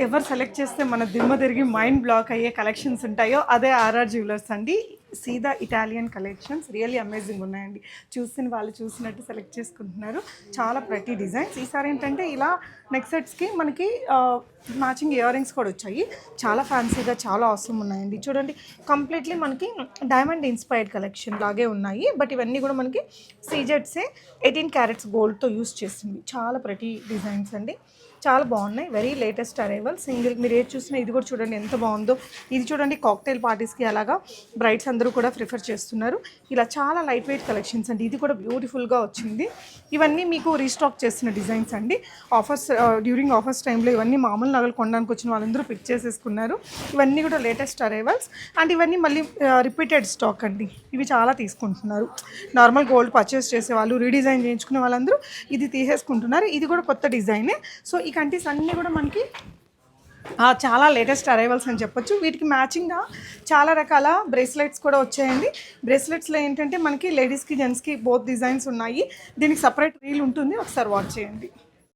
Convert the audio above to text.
ఎవరు సెలెక్ట్ చేస్తే మన దిమ్మ తిరిగి మైండ్ బ్లాక్ అయ్యే కలెక్షన్స్ ఉంటాయో అదే ఆర్ఆర్ జ్యువెలర్స్ అండి. సీదా ఇటాలియన్ కలెక్షన్స్ రియల్లీ అమేజింగ్ ఉన్నాయండి. చూసిన వాళ్ళు చూసినట్టు సెలెక్ట్ చేసుకుంటున్నారు. చాలా ప్రతి డిజైన్స్. ఈసారి ఏంటంటే ఇలా నెక్ సెట్స్కి మనకి మ్యాచింగ్ ఇయర్ రింగ్స్ కూడా వచ్చాయి. చాలా ఫ్యాన్సీగా చాలా అవసరం ఉన్నాయండి. చూడండి కంప్లీట్లీ మనకి డైమండ్ ఇన్స్పైర్డ్ కలెక్షన్ లాగే ఉన్నాయి. బట్ ఇవన్నీ కూడా మనకి సీజెడ్సే 18 క్యారెట్స్ గోల్డ్తో యూస్ చేస్తుంది. చాలా ప్రతి డిజైన్స్ అండి. చాలా బాగున్నాయి. Very latest arrival. సింగిల్ మీరు ఏది చూసినా ఇది కూడా చూడండి ఎంత బాగుందో. ఇది చూడండి కాక్టైల్ పార్టీస్కి అలాగా బ్రైడ్స్ అందరూ కూడా ప్రిఫర్ చేస్తున్నారు. ఇలా చాలా లైట్ వెయిట్ కలెక్షన్స్ అండి. ఇది కూడా బ్యూటిఫుల్గా వచ్చింది. ఇవన్నీ మీకు రీస్టాక్ చేసిన డిజైన్స్ అండి. ఆఫర్స్ డ్యూరింగ్ ఆఫర్స్ టైంలో ఇవన్నీ మామూలు నగలు కొనడానికి వచ్చిన వాళ్ళందరూ పిక్ చేసేసుకున్నారు. ఇవన్నీ కూడా లేటెస్ట్ అరైవల్స్ అండ్ ఇవన్నీ మళ్ళీ రిపీటెడ్ స్టాక్ అండి. ఇవి చాలా తీసుకుంటున్నారు. నార్మల్ గోల్డ్ పర్చేస్ చేసే వాళ్ళు రీడిజైన్ చేయించుకునే వాళ్ళందరూ ఇది తీసేసుకుంటున్నారు. ఇది కూడా కొత్త డిజైనే. సో ఈ కంటీస్ అన్నీ కూడా మనకి చాలా లేటెస్ట్ అరైవల్స్ అని చెప్పొచ్చు. వీటికి మ్యాచింగ్గా చాలా రకాల బ్రేస్లెట్స్ కూడా వచ్చాయండి. బ్రేస్లెట్స్లో ఏంటంటే మనకి లేడీస్కి జెంట్స్కి బోత్ డిజైన్స్ ఉన్నాయి. దీనికి సపరేట్ రీల్ ఉంటుంది. ఒకసారి వాచ్ చేయండి.